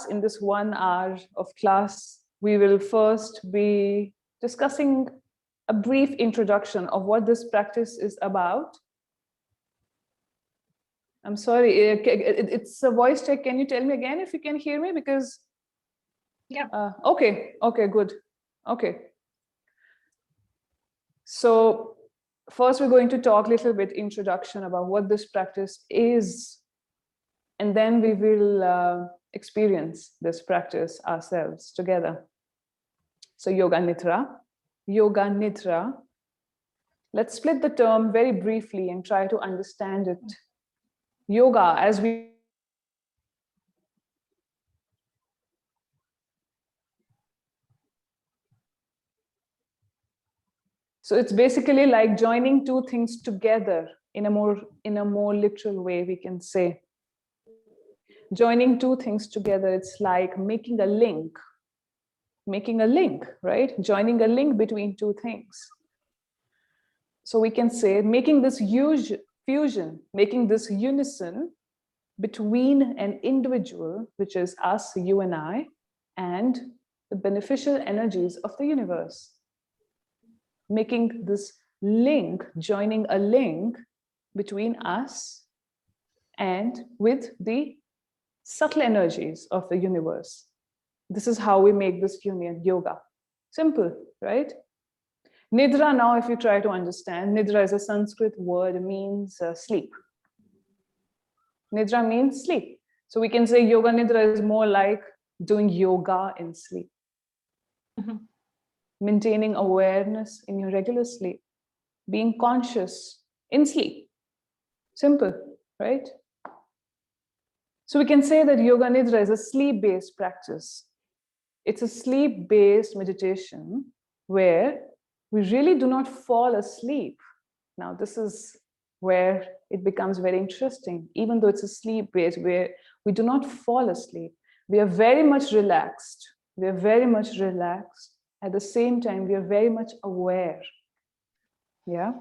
In this 1 hour of class, we will first be discussing a brief introduction of what this practice is about. I'm sorry, it's a voice check. Can you tell me again if you can hear me? Because okay, good. Okay. So first we're going to talk a little bit introduction about what this practice is, and then we will experience this practice ourselves together. So Yoga Nidra. Let's split the term very briefly and try to understand it. Yoga, as we so it's basically like joining two things together in a more literal way, we can say. Joining two things together, it's like making a link, right? Joining a link between two things. So we can say making this huge fusion, making this unison between an individual, which is us, you and I, and the beneficial energies of the universe. Making this link, joining a link between us and with the subtle energies of the universe. This is how we make this union, yoga. Simple, right? Nidra, now if you try to understand, Nidra is a Sanskrit word, means sleep. Nidra means sleep. So we can say Yoga Nidra is more like doing yoga in sleep. Maintaining awareness in your regular sleep. Being conscious in sleep. Simple, right? So we can say that Yoga Nidra is a sleep-based practice. It's a sleep-based meditation where we really do not fall asleep. Now, this is where it becomes very interesting. Even though it's a sleep-based, where we do not fall asleep, we are very much relaxed. We are very much relaxed. At the same time, we are very much aware. Yeah.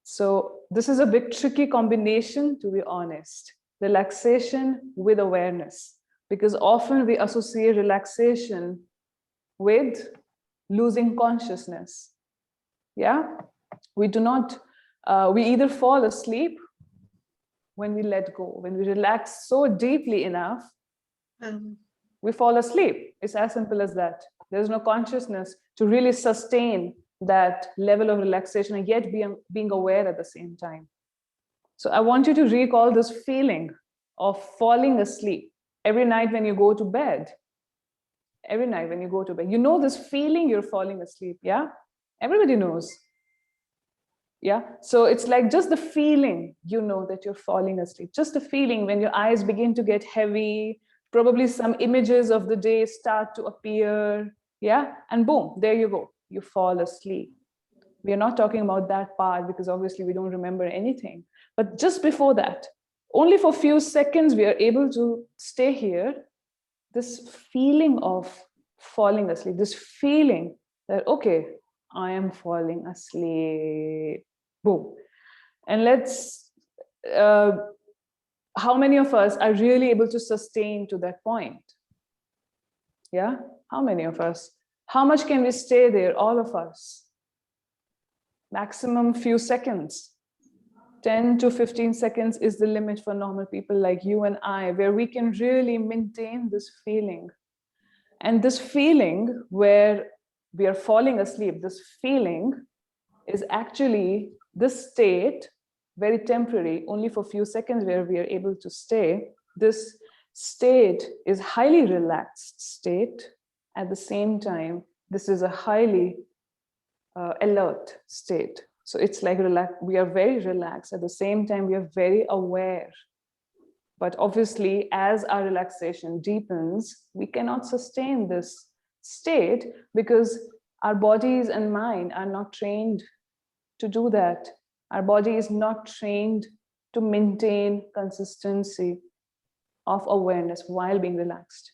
So this is a bit tricky combination, to be honest. Relaxation with awareness, because often we associate relaxation with losing consciousness. Yeah, we do not, we either fall asleep when we let go, when we relax so deeply enough, we fall asleep. It's as simple as that. There's no consciousness to really sustain that level of relaxation and yet being aware at the same time. So I want you to recall this feeling of falling asleep every night when you go to bed. Every night when you go to bed, you know this feeling you're falling asleep, yeah? Everybody knows. Yeah, so it's like just the feeling, you know that you're falling asleep. Just the feeling when your eyes begin to get heavy, probably some images of the day start to appear, yeah? And boom, there you go, you fall asleep. We are not talking about that part because obviously we don't remember anything. But just before that, only for a few seconds, we are able to stay here. This feeling of falling asleep, this feeling that, okay, I am falling asleep. Boom. And let's, how many of us are really able to sustain to that point? Yeah, how many of us? How much can we stay there, all of us? Maximum few seconds. 10 to 15 seconds is the limit for normal people like you and I, where we can really maintain this feeling. And this feeling where we are falling asleep, this feeling is actually this state, very temporary, only for a few seconds where we are able to stay. This state is highly relaxed state. At the same time, this is a highly alert state. So it's like we are very relaxed. At the same time, we are very aware. But obviously, as our relaxation deepens, we cannot sustain this state because our bodies and mind are not trained to do that. Our body is not trained to maintain consistency of awareness while being relaxed.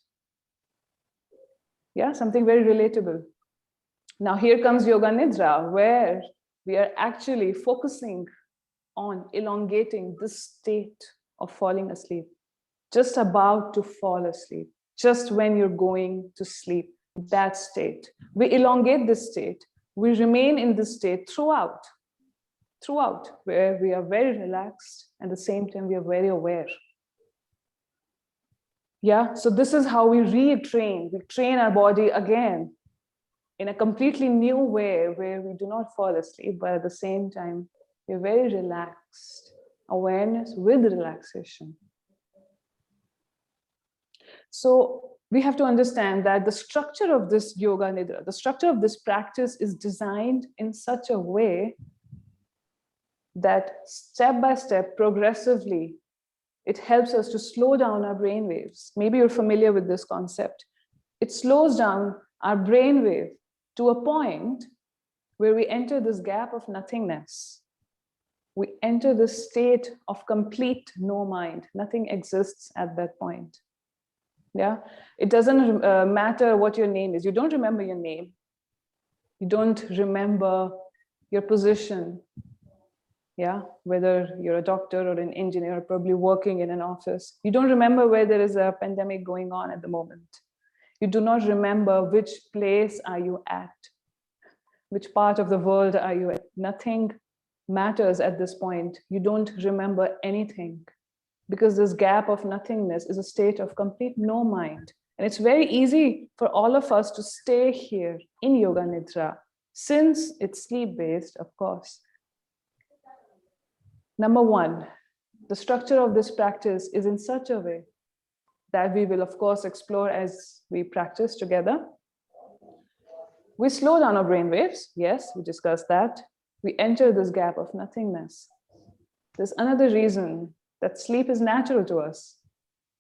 Yeah, something very relatable. Now here comes Yoga Nidra, where we are actually focusing on elongating this state of falling asleep, just about to fall asleep. just when you're going to sleep, that state. We elongate this state. We remain in this state throughout, where we are very relaxed, and at the same time, we are very aware. Yeah, so this is how we retrain. We train our body again in a completely new way, where we do not fall asleep, but at the same time, we're very relaxed. Awareness with relaxation. So we have to understand that the structure of this yoga nidra, the structure of this practice is designed in such a way that step by step, progressively, it helps us to slow down our brain waves. Maybe you're familiar with this concept. It slows down our brain wave to a point where we enter this gap of nothingness. We enter this state of complete no mind. Nothing exists at that point. Yeah, it doesn't matter what your name is. You don't remember your name. You don't remember your position. Yeah, whether you're a doctor or an engineer, probably working in an office. You don't remember where there is a pandemic going on at the moment. You do not remember which place are you at, which part of the world are you at. Nothing matters at this point. You don't remember anything, because this gap of nothingness is a state of complete no mind. And it's very easy for all of us to stay here in Yoga Nidra, since it's sleep-based, of course. Number one, the structure of this practice is in such a way that we will, of course, explore as we practice together. We slow down our brain waves. Yes, we discussed that. We enter this gap of nothingness. There's another reason that sleep is natural to us.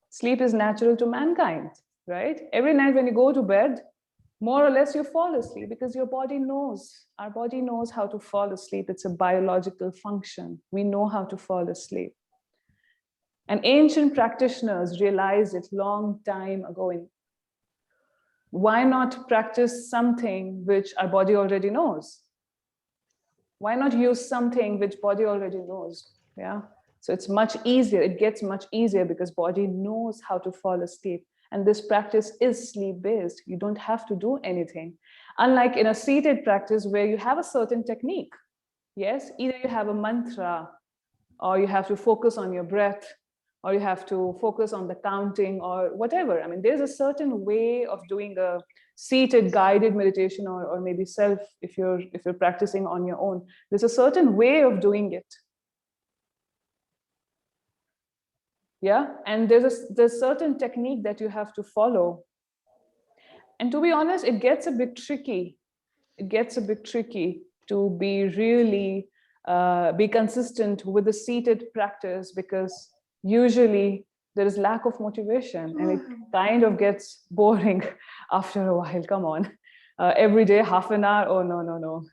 Sleep is natural to mankind, right? Every night when you go to bed, more or less you fall asleep, because your body knows, our body knows how to fall asleep. It's a biological function. We know how to fall asleep. And ancient practitioners realized it long time ago. Why not practice something which our body already knows? Why not use something which body already knows? Yeah. So it's much easier. It gets much easier because body knows how to fall asleep. And this practice is sleep-based. You don't have to do anything. Unlike in a seated practice where you have a certain technique. Yes, either you have a mantra, or you have to focus on your breath, or you have to focus on the counting, or whatever. I mean, there's a certain way of doing a seated guided meditation, or maybe self, if you're practicing on your own. There's a certain way of doing it. Yeah, and there's certain technique that you have to follow. And to be honest, it gets a bit tricky. It gets a bit tricky to be really be consistent with the seated practice, because usually there is lack of motivation, and it kind of gets boring after a while. Come on, every day, half an hour. Oh, no.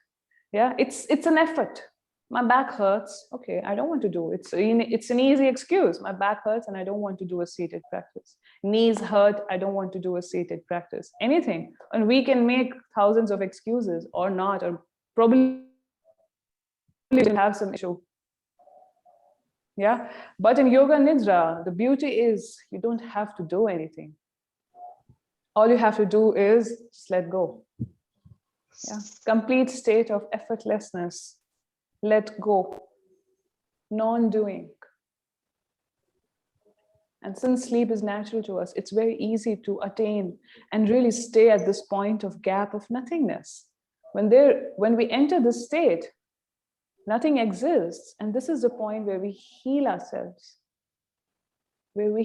Yeah, it's an effort. My back hurts. Okay, I don't want to do it. It's an easy excuse. My back hurts and I don't want to do a seated practice. Knees hurt. I don't want to do a seated practice. Anything. And we can make thousands of excuses, or not, or probably have some issue. Yeah, but in Yoga Nidra, the beauty is you don't have to do anything. All you have to do is just let go. Yeah, complete state of effortlessness. Let go, non-doing. And since sleep is natural to us, it's very easy to attain and really stay at this point of gap of nothingness. When we enter this state, nothing exists. And this is the point where we heal ourselves, where we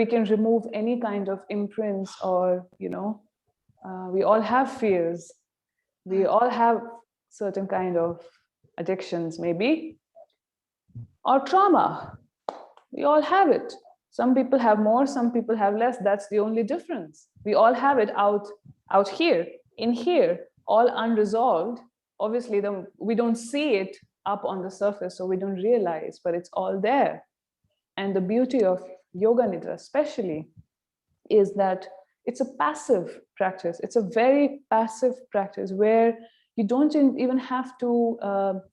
can remove any kind of imprints, or, we all have fears. We all have certain kind of addictions, maybe, or trauma. We all have it. Some people have more, some people have less. That's the only difference. We all have it out here, in here, all unresolved. Obviously, we don't see it up on the surface, so we don't realize, but it's all there. And the beauty of Yoga Nidra, especially, is that it's a passive practice. It's a very passive practice where you don't even have to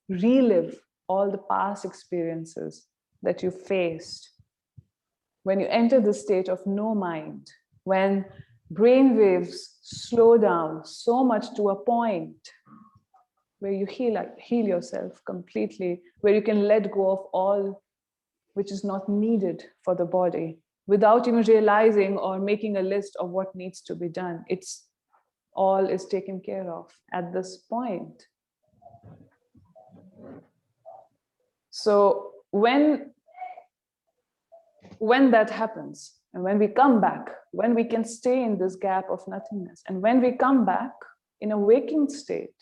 relive all the past experiences that you faced. when you enter the state of no mind, when brain waves slow down so much to a point where you heal yourself completely, where you can let go of all which is not needed for the body without even realizing or making a list of what needs to be done. It's all is taken care of at this point. So when that happens, and when we come back, when we can stay in this gap of nothingness, and when we come back in a waking state,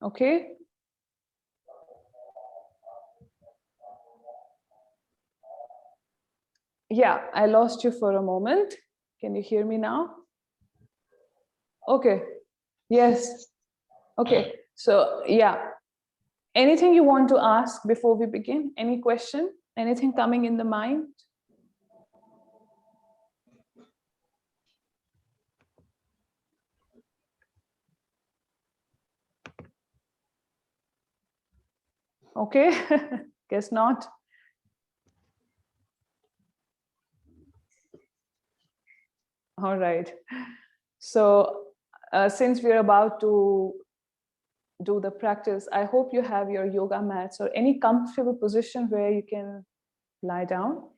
okay? Yeah, I lost you for a moment. Can you hear me now? Okay. Yes. Okay. So, yeah. Anything you want to ask before we begin? Any question? Anything coming in the mind? Okay. Guess not. All right. So, since we're about to do the practice, I hope you have your yoga mats or any comfortable position where you can lie down,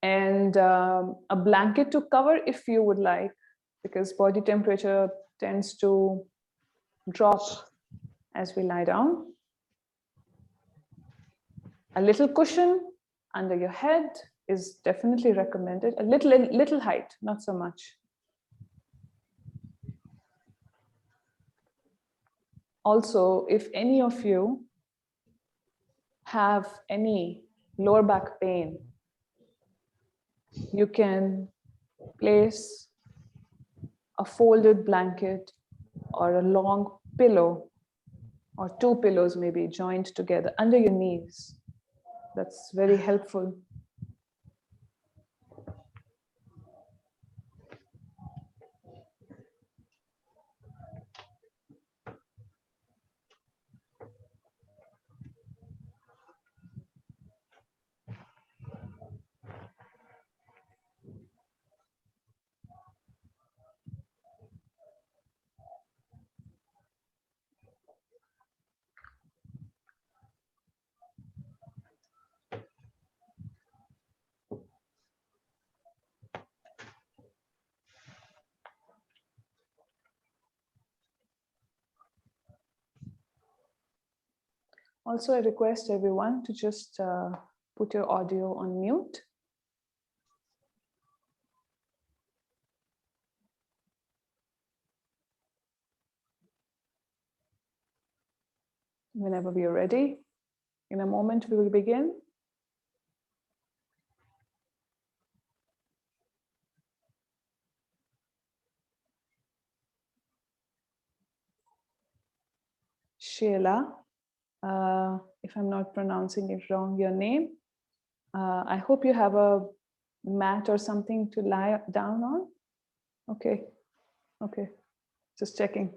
and a blanket to cover if you would like, because body temperature tends to drop as we lie down. A little cushion under your head is definitely recommended. A little height, not so much. Also, if any of you have any lower back pain, you can place a folded blanket or a long pillow or two pillows maybe joined together under your knees. That's very helpful. Also, I request everyone to just put your audio on mute. Whenever we are ready. In a moment, we will begin. Sheila, if I'm not pronouncing it wrong, your name. I hope you have a mat or something to lie down on. Okay, okay, just checking.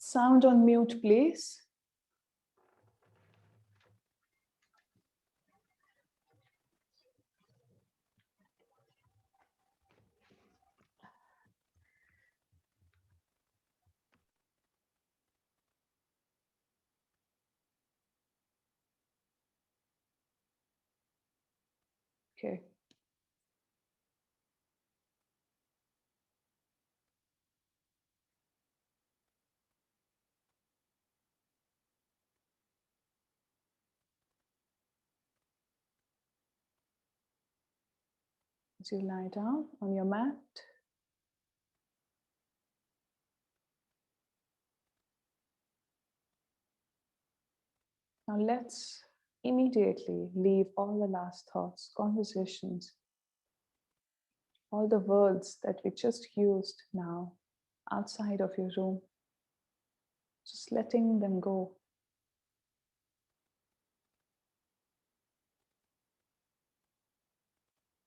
Sound on mute, please. Okay. As you lie down on your mat, now let's immediately leave all the last thoughts, conversations, all the words that we just used now outside of your room, just letting them go.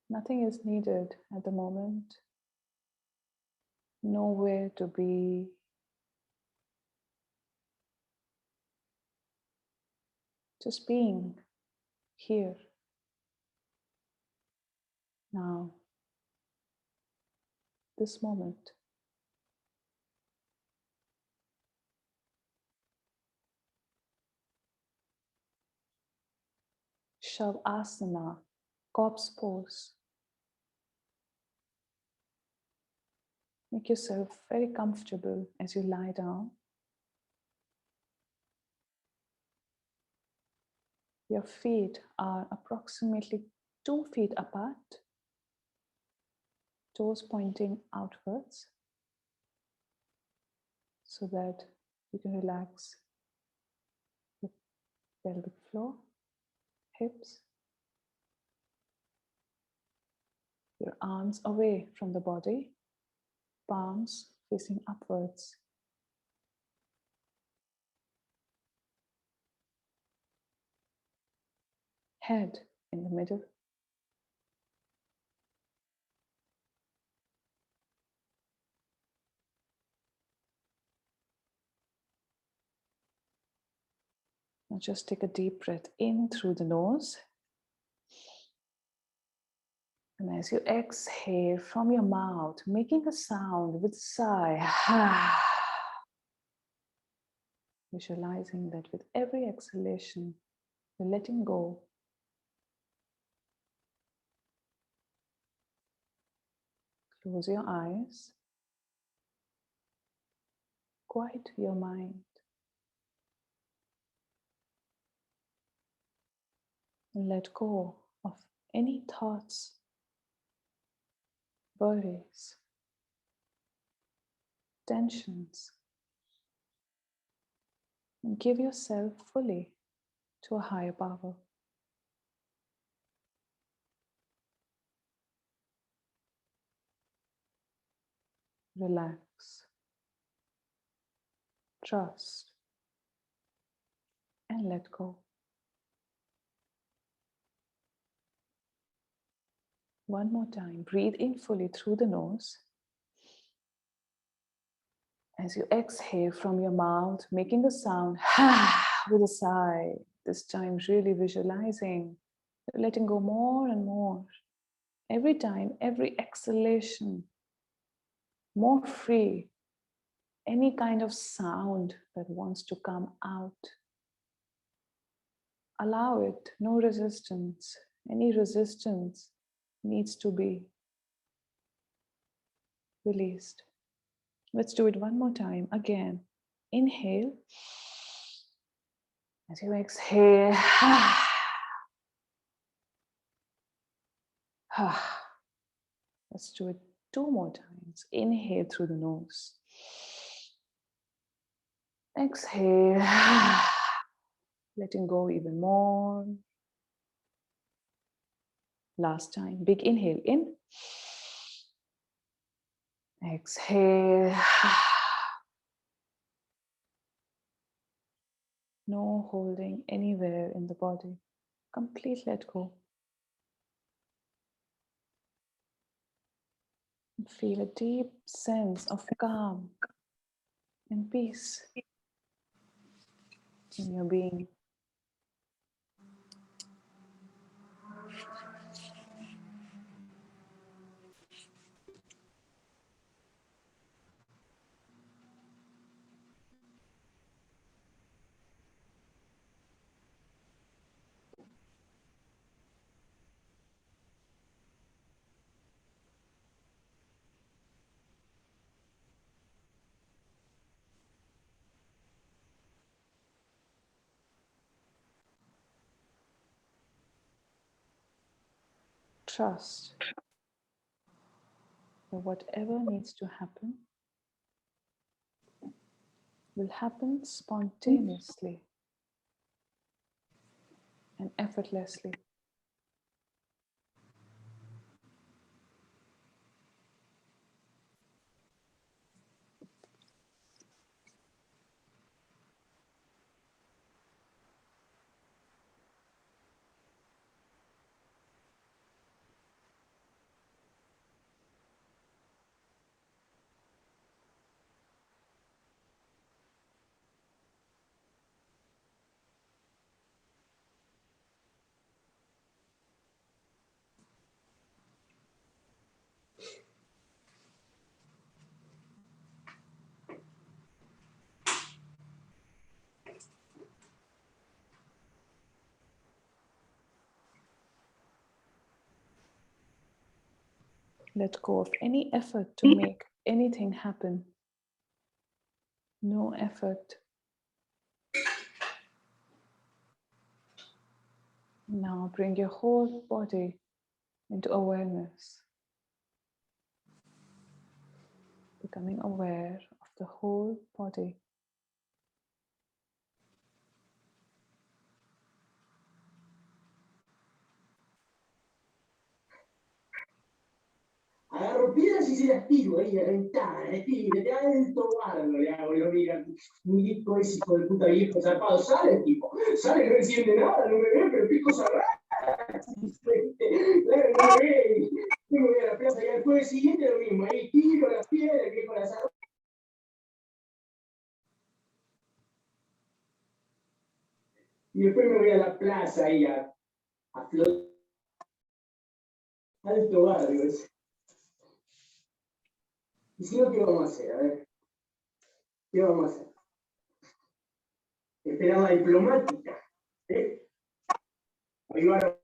Nothing is needed at the moment. Nowhere to be. Just being here, now, this moment. Shavasana, corpse pose. Make yourself very comfortable as you lie down. Your feet are approximately 2 feet apart, toes pointing outwards, so that you can relax the pelvic floor, hips, your arms away from the body, palms facing upwards. Head in the middle. Now just take a deep breath in through the nose. And as you exhale from your mouth, making a sound with a sigh, visualizing that with every exhalation, you're letting go. Close your eyes. Quiet your mind. And let go of any thoughts, worries, tensions. And give yourself fully to a higher power. Relax, trust, and let go. One more time, breathe in fully through the nose. As you exhale from your mouth, making the sound with a sigh, this time really visualizing, letting go more and more. Every time, every exhalation, more free. Any kind of sound that wants to come out, allow it, no resistance. Any resistance needs to be released. Let's do it one more time. Again, inhale. As you exhale, let's do it 2 more times. Inhale through the nose. Exhale, letting go even more. Last time, big inhale in. Exhale. No holding anywhere in the body. Complete let go. Feel a deep sense of calm and peace in your being. Trust that whatever needs to happen will happen spontaneously and effortlessly. Let go of any effort to make anything happen. No effort. Now bring your whole body into awareness, becoming aware of the whole body. Agarro piedras y se las tiro ahí a la ventana, le tiro, de alto bardo le hago, lo mira, mi hijo es hijo de puta viejo zarpado, sale el tipo, sale, no enciende nada, no me ve, pero qué cosa rara, claro, no me ve, y me voy a la plaza y al jueves siguiente lo mismo, ahí tiro las piedras, que con las armas. Y después me voy a la plaza ahí a flotar, alto barrio ese. Y si no, ¿qué vamos a hacer? A ver, ¿qué vamos a hacer? Esperar la diplomática, ¿eh? Ayudar.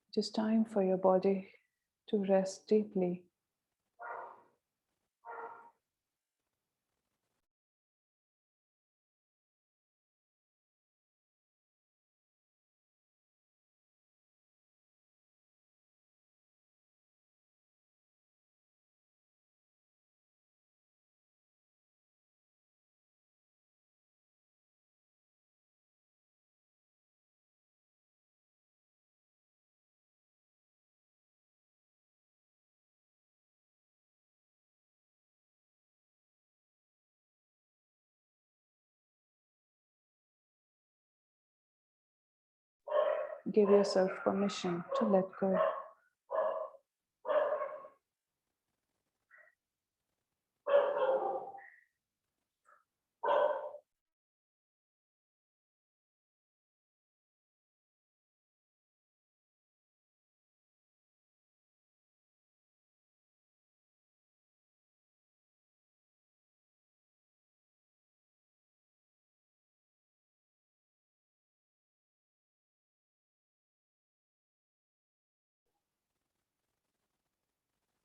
It is time for your body to rest deeply. Give yourself permission to let go.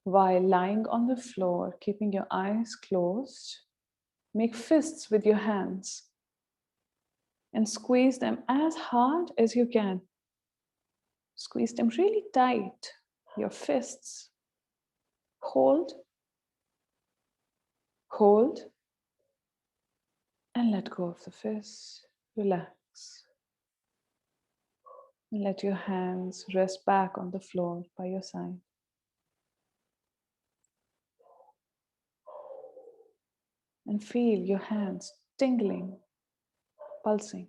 While lying on the floor, keeping your eyes closed, make fists with your hands and squeeze them as hard as you can. Squeeze them really tight, your fists. Hold, hold, and let go of the fist. Relax. And let your hands rest back on the floor by your side. And feel your hands tingling, pulsing.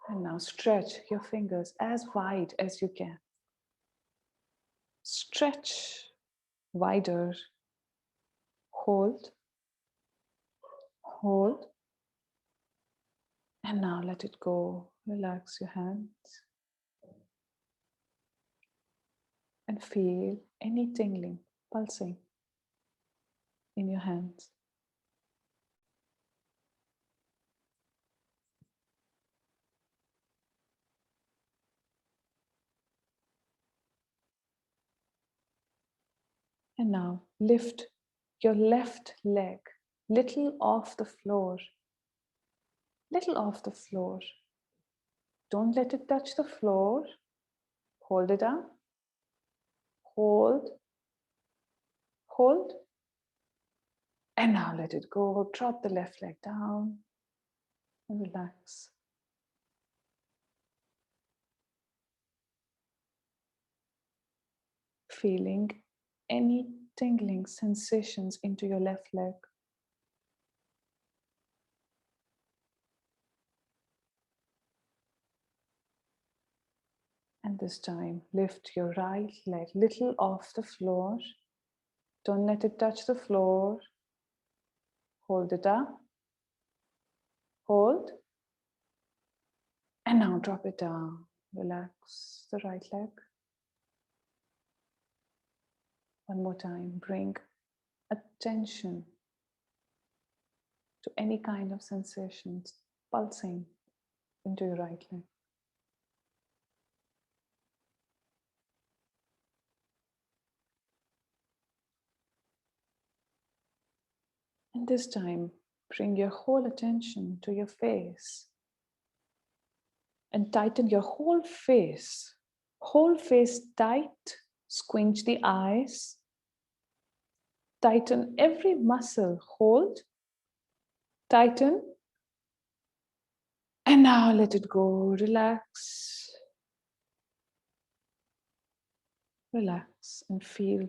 And now stretch your fingers as wide as you can. Stretch wider. Hold, hold. And now let it go. Relax your hands. And feel any tingling, pulsing in your hands. And now lift your left leg little off the floor. Little off the floor. Don't let it touch the floor. Hold it up. Hold. Hold. And now let it go. Drop the left leg down and relax. Feeling any tingling sensations into your left leg. And this time, lift your right leg little off the floor. Don't let it touch the floor. Hold it up. Hold. And now drop it down. Relax the right leg. One more time. Bring attention to any kind of sensations pulsing into your right leg. And this time, bring your whole attention to your face and tighten your whole face. Whole face tight, squinch the eyes, tighten every muscle, hold, tighten, and now let it go, relax. Relax and feel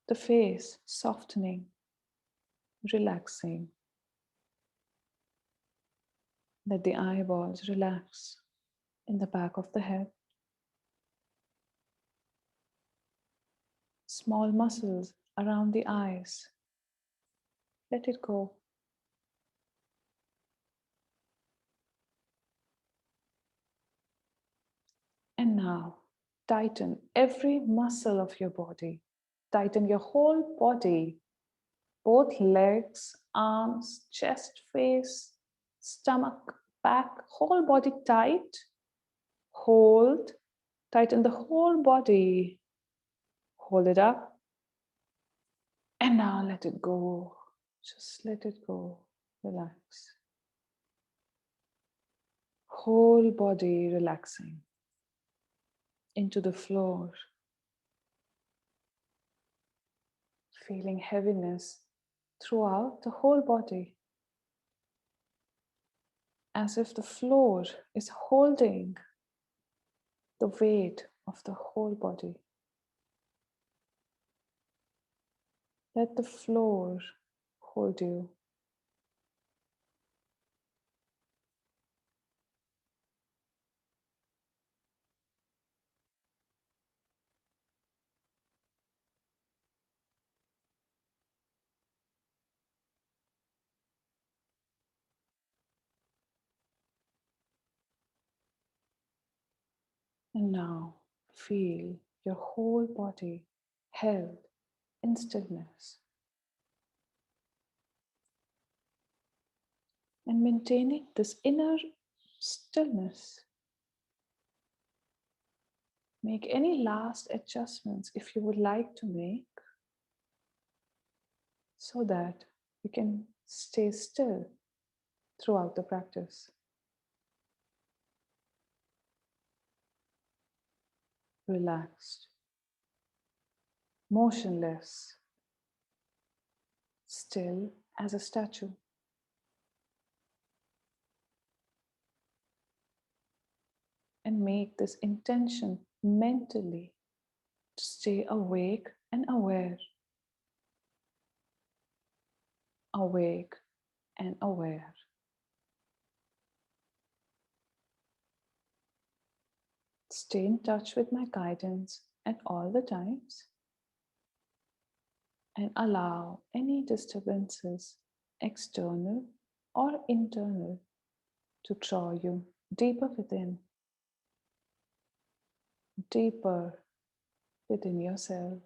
the face softening, relaxing. Let the eyeballs relax in the back of the head. Small muscles around the eyes. Let it go. And now, tighten every muscle of your body. Tighten your whole body. Both legs, arms, chest, face, stomach, back, whole body tight. Hold. Tighten the whole body. Hold it up. And now let it go. Just let it go. Relax. Whole body relaxing into the floor. Feeling heaviness throughout the whole body. As if the floor is holding the weight of the whole body. Let the floor hold you. And now feel your whole body held in stillness. and maintaining this inner stillness. Make any last adjustments if you would like to make, so that you can stay still throughout the practice. Relaxed, motionless, still as a statue. And make this intention mentally to stay awake and aware. Awake and aware. Stay in touch with my guidance at all the times and allow any disturbances, external or internal, to draw you deeper within, deeper within yourself.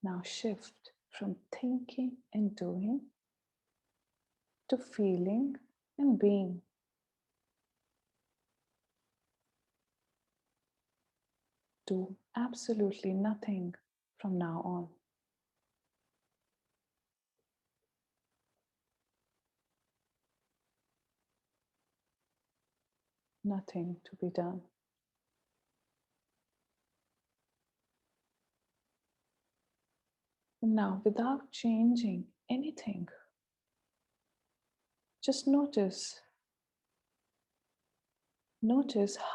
Now shift from thinking and doing to feeling and being. Do absolutely nothing from now on. Nothing to be done. And now, without changing anything, just notice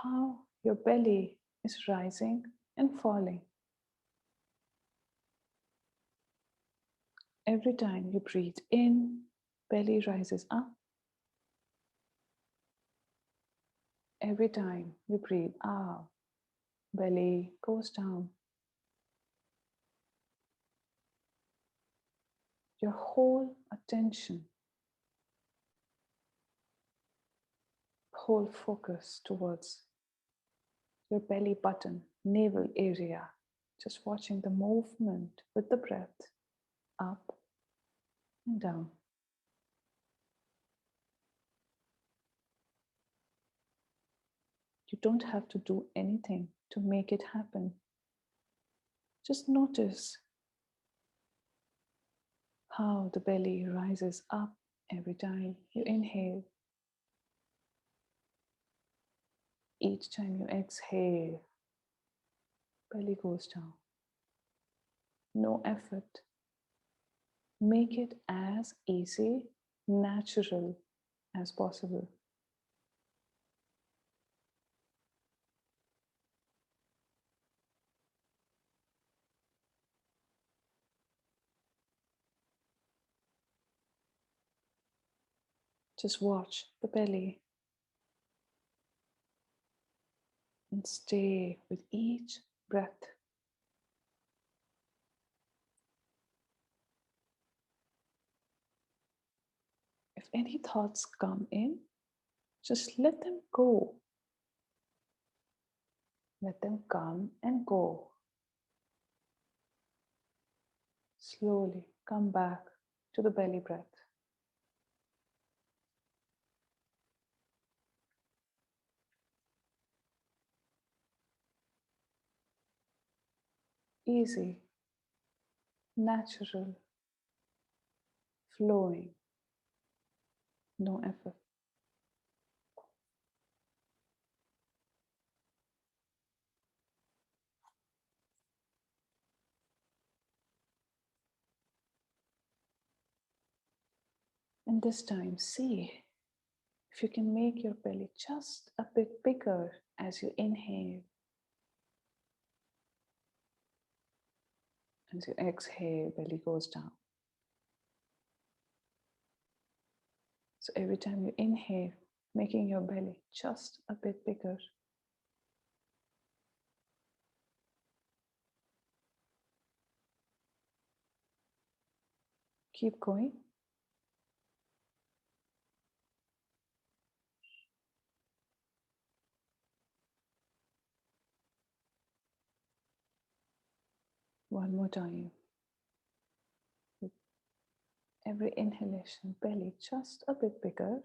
how your belly is rising and falling. Every time you breathe in, belly rises up. Every time you breathe out, belly goes down. Your whole attention, whole focus towards your belly button, navel area, just watching the movement with the breath up and down. You don't have to do anything to make it happen. Just notice how the belly rises up every time you inhale. Each time you exhale, belly goes down. No effort. Make it as easy, natural as possible. Just watch the belly and stay with each breath. If any thoughts come in, just let them go. Let them come and go. Slowly come back to the belly breath. Easy, natural, flowing, no effort. And this time, see if you can make your belly just a bit bigger as you inhale. As you exhale, belly goes down. So every time you inhale, making your belly just a bit bigger. Keep going. One more time. With every inhalation, belly just a bit bigger.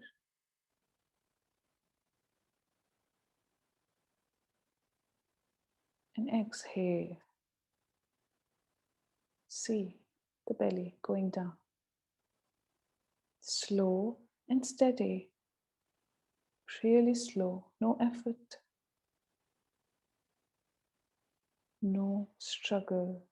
And exhale. See the belly going down. Slow and steady. Really slow. No effort. No struggle.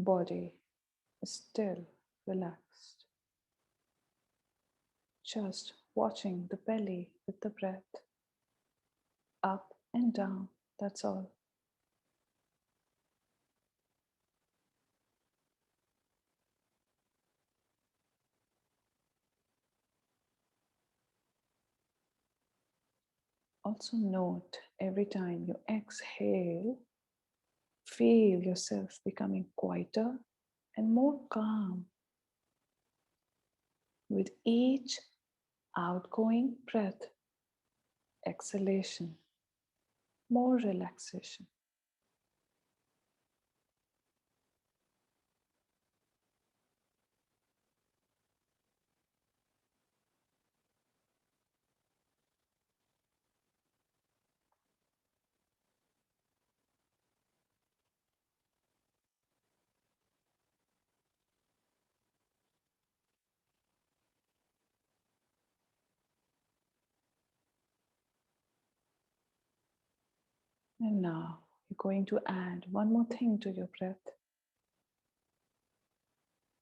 Body is still relaxed. Just watching the belly with the breath. Up and down. That's all. Also note every time you exhale, feel yourself becoming quieter and more calm with each outgoing breath. Exhalation, more relaxation. And now you're going to add one more thing to your breath.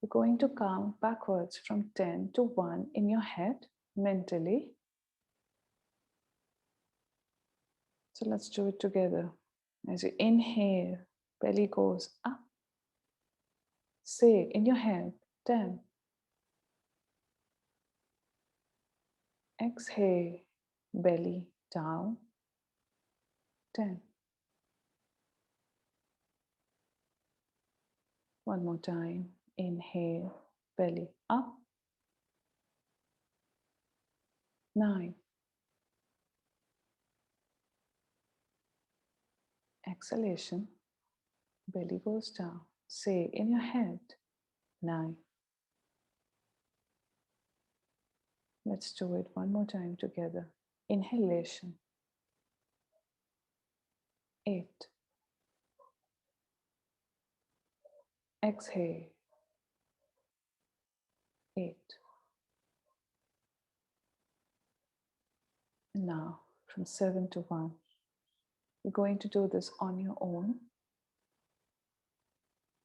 You're going to count backwards from 10 to 1 in your head mentally. So let's do it together. As you inhale, belly goes up. Say in your head 10. Exhale, belly down 10. One more time. Inhale, belly up 9. Exhalation, belly goes down. Say in your head 9. Let's do it one more time together. Inhalation 8. Exhale 8. And now from 7 to 1. You're going to do this on your own.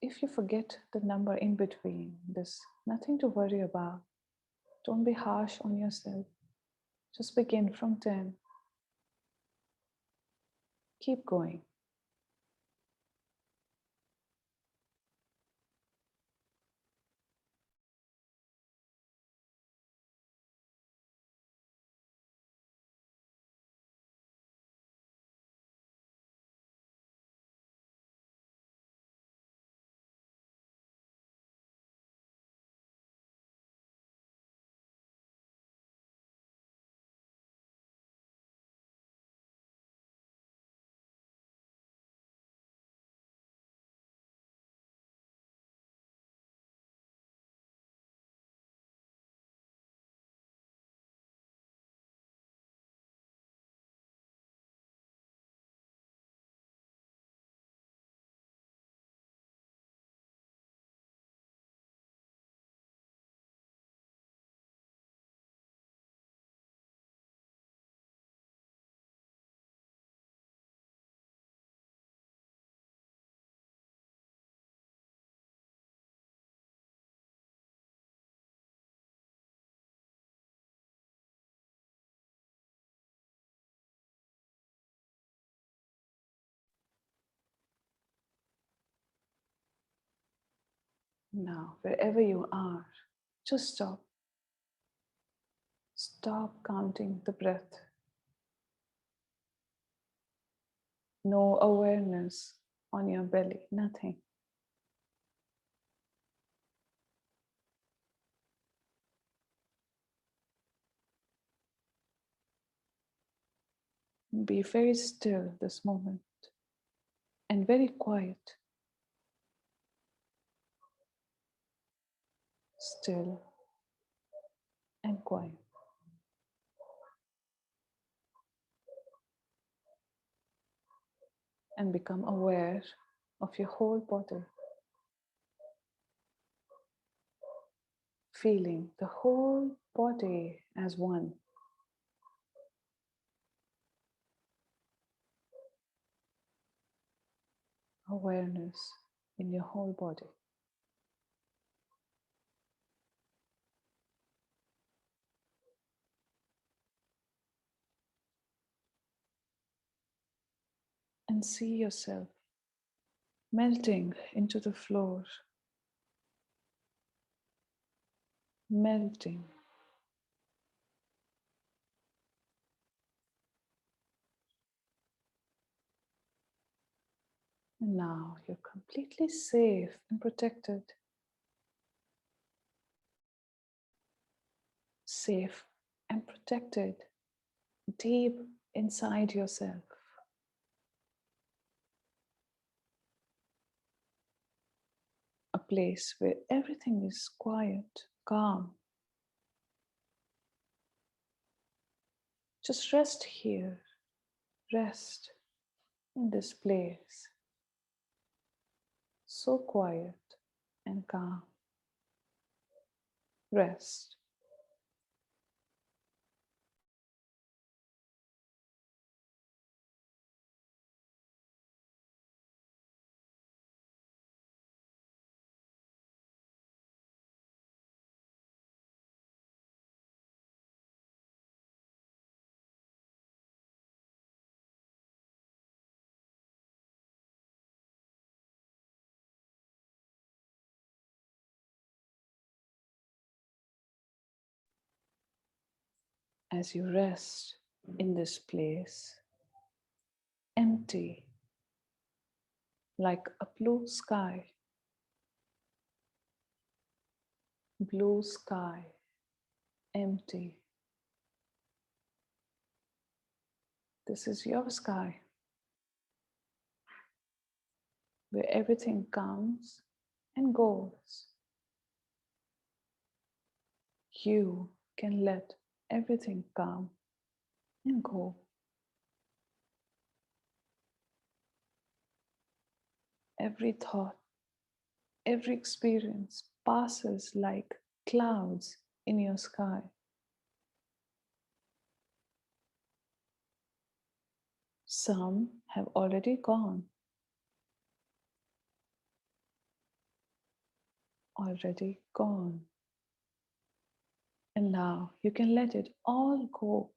If you forget the number in between, there's nothing to worry about. Don't be harsh on yourself. Just begin from 10. Keep going. Now, wherever you are, just stop. Stop counting the breath. No awareness on your belly, nothing. Be very still this moment and very quiet. Still and quiet. And become aware of your whole body. Feeling the whole body as one. Awareness in your whole body. And see yourself melting into the floor. Melting. And now you're completely safe and protected. Safe and protected deep inside yourself. A place where everything is quiet, calm. Just rest here. Rest in this place. So quiet and calm. Rest. As you rest in this place, empty, like a blue sky. Blue sky, empty. This is your sky, where everything comes and goes. You can let everything come and go. Every thought, every experience passes like clouds in your sky. Some have already gone, already gone. And now you can let it all go.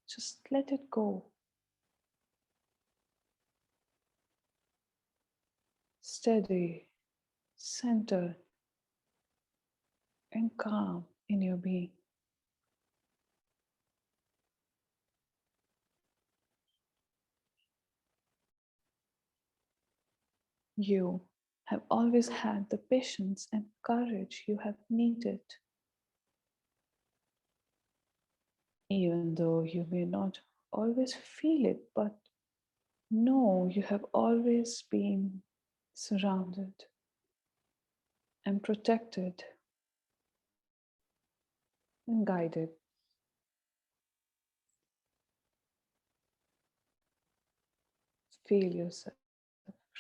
Just let it go. Steady, centered, and calm in your being. You have always had the patience and courage you have needed. Even though you may not always feel it, but know you have always been surrounded and protected and guided. Feel yourself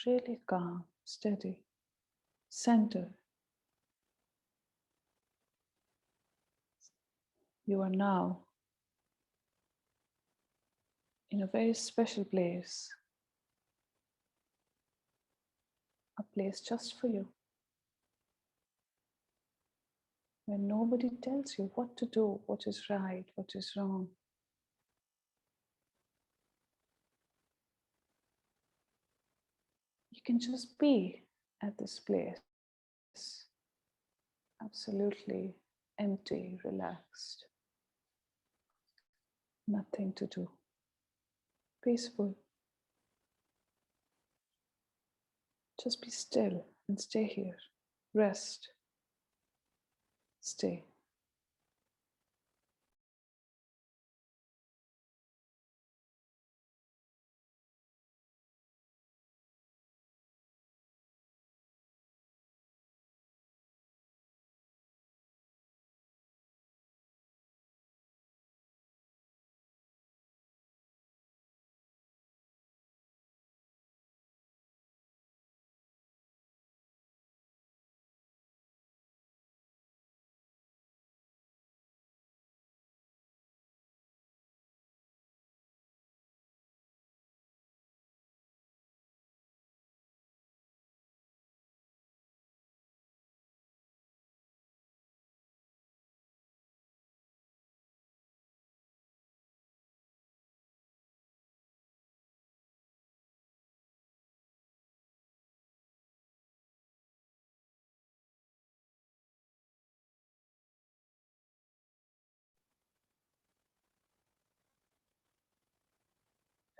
really calm, steady, centered. You are now in a very special place, a place just for you, where nobody tells you what to do, what is right, what is wrong. You can just be at this place, absolutely empty, relaxed, nothing to do, peaceful. Just be still and stay here. Rest. Stay.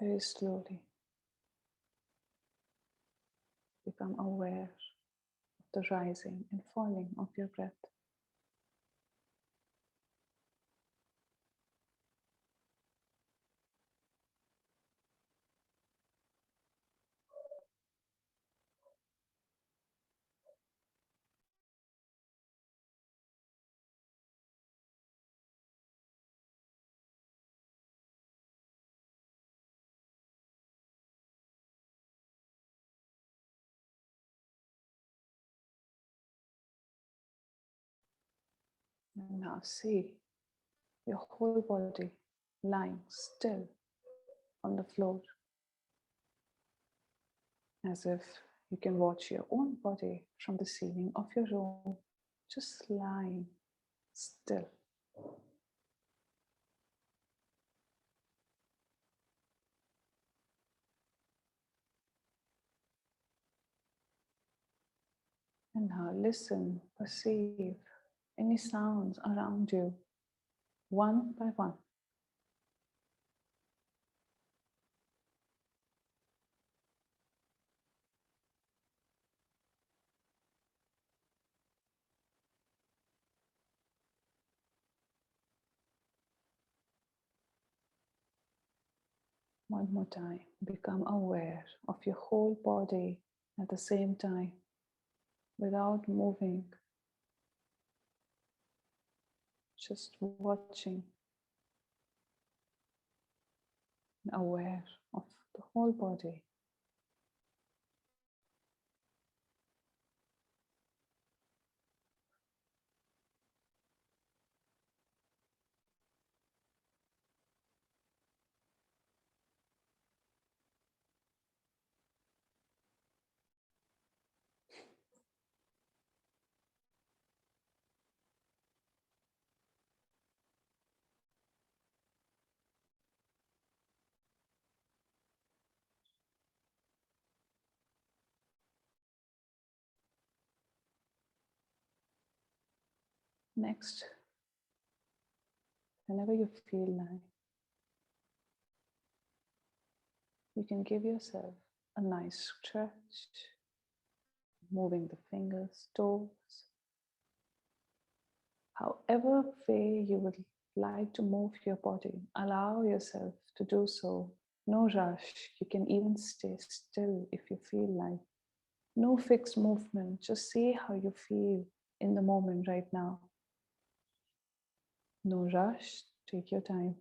Very slowly become aware of the rising and falling of your breath. And now see your whole body lying still on the floor, as if you can watch your own body from the ceiling of your room, just lying still. And now listen, perceive any sounds around you, one by one. One more time, become aware of your whole body at the same time, without moving, just watching, and aware of the whole body. Next, whenever you feel like, you can give yourself a nice stretch, moving the fingers, toes, however way you would like to move your body. Allow yourself to do so. No rush. You can even stay still if you feel like. No fixed movement. Just see how you feel in the moment right now. No rush. Take your time.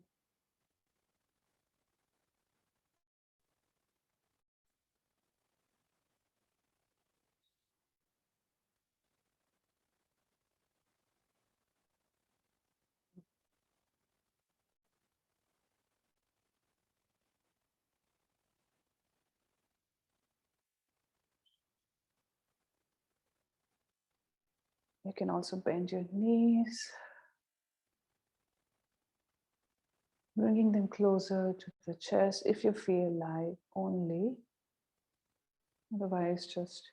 You can also bend your knees, bringing them closer to the chest if you feel like only. Otherwise, just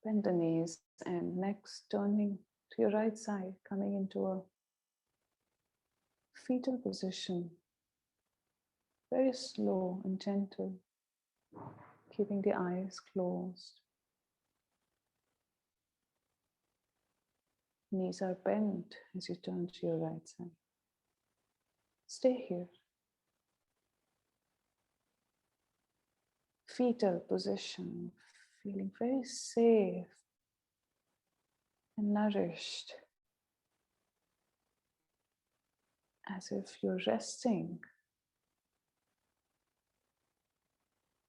bend the knees and next turning to your right side, coming into a fetal position. very slow and gentle, keeping the eyes closed. Knees are bent as you turn to your right side. Stay here. Fetal position, feeling very safe and nourished, as if you're resting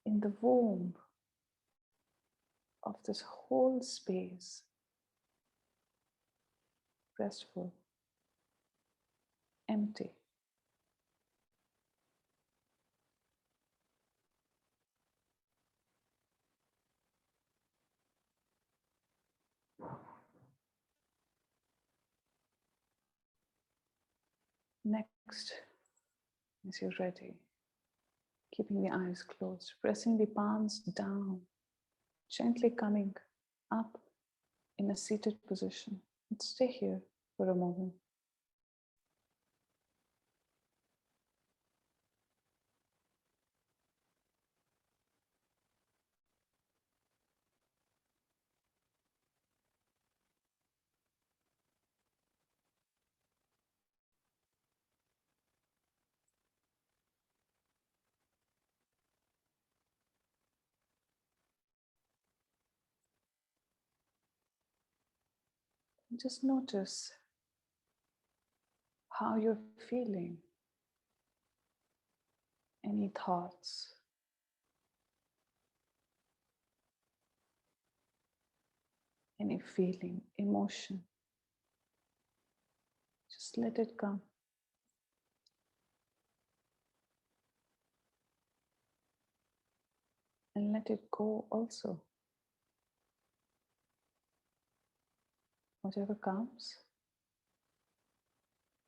in the womb of this whole space, restful, empty. Next, as you're ready, keeping the eyes closed, pressing the palms down, gently coming up in a seated position. And stay here for a moment. Just notice how you're feeling. Any thoughts? Any feeling, emotion? Just let it come. And let it go also. Whatever comes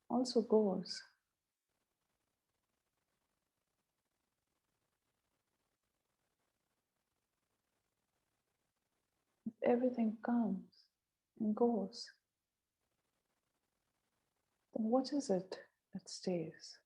also goes. If everything comes and goes, then what is it that stays?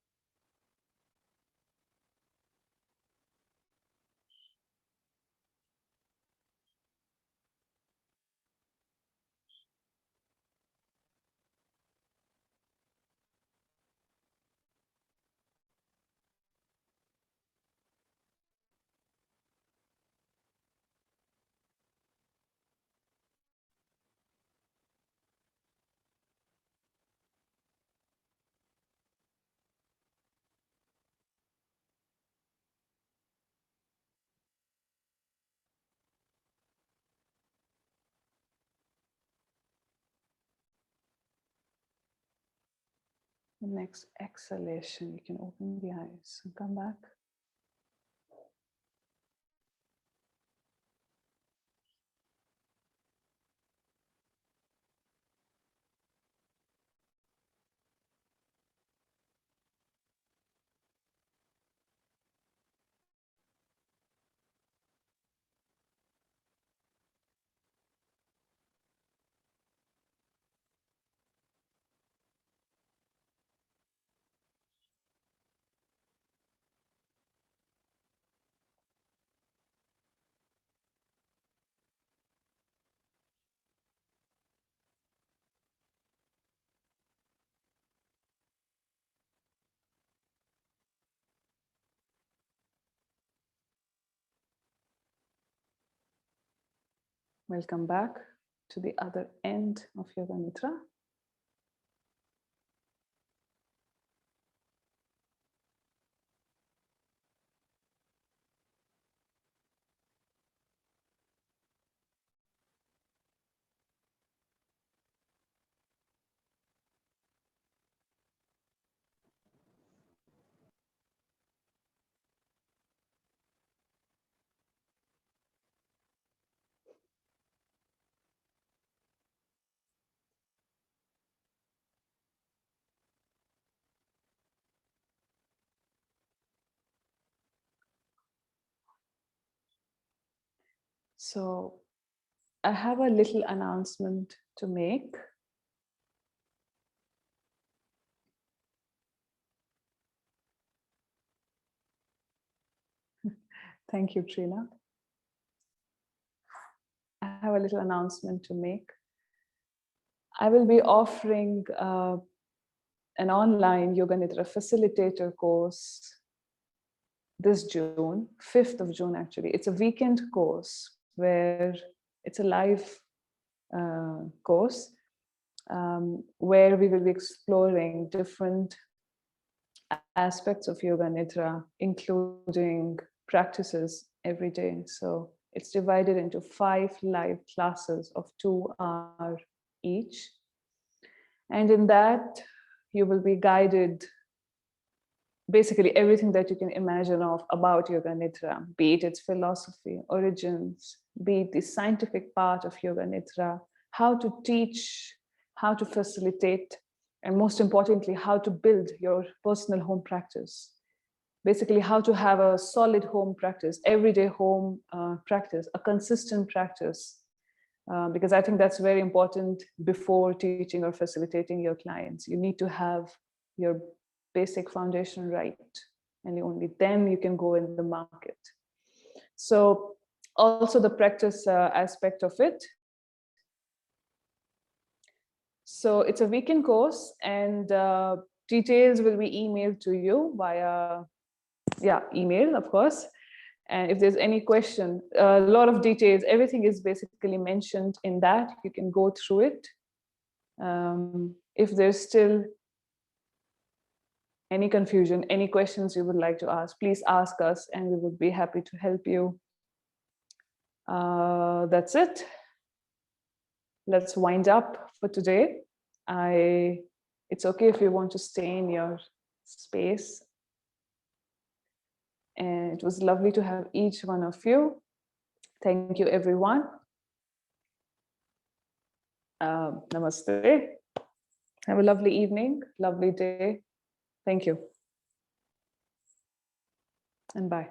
The next exhalation, you can open the eyes and come back. Welcome back to the other end of Yoga Nidra. So I have a little announcement to make. Thank you, Trina. I have a little announcement to make. I will be offering an online Yoga Nidra facilitator course this June, 5th of June actually. It's a weekend course where it's a live course where we will be exploring different aspects of Yoga Nidra, including practices every day. So it's divided into 5 live classes of 2 hours each. And in that, you will be guided basically everything that you can imagine of about Yoga Nidra, be it its philosophy, origins, be it the scientific part of Yoga Nidra, how to teach, how to facilitate, and most importantly, how to build your personal home practice. Basically, how to have a solid home practice, everyday home practice, a consistent practice, because I think that's very important before teaching or facilitating your clients. You need to have your basic foundation right, and only then you can go in the market. So also the practice aspect of it. So it's a weekend course, and details will be emailed to you via email, of course. And if there's any question, a lot of details, everything is basically mentioned in that. You can go through it. If there's still any confusion, any questions you would like to ask, please ask us and we would be happy to help you. That's it. Let's wind up for today. It's okay if you want to stay in your space. And it was lovely to have each one of you. Thank you, everyone. Namaste. Have a lovely evening, lovely day. Thank you. And bye.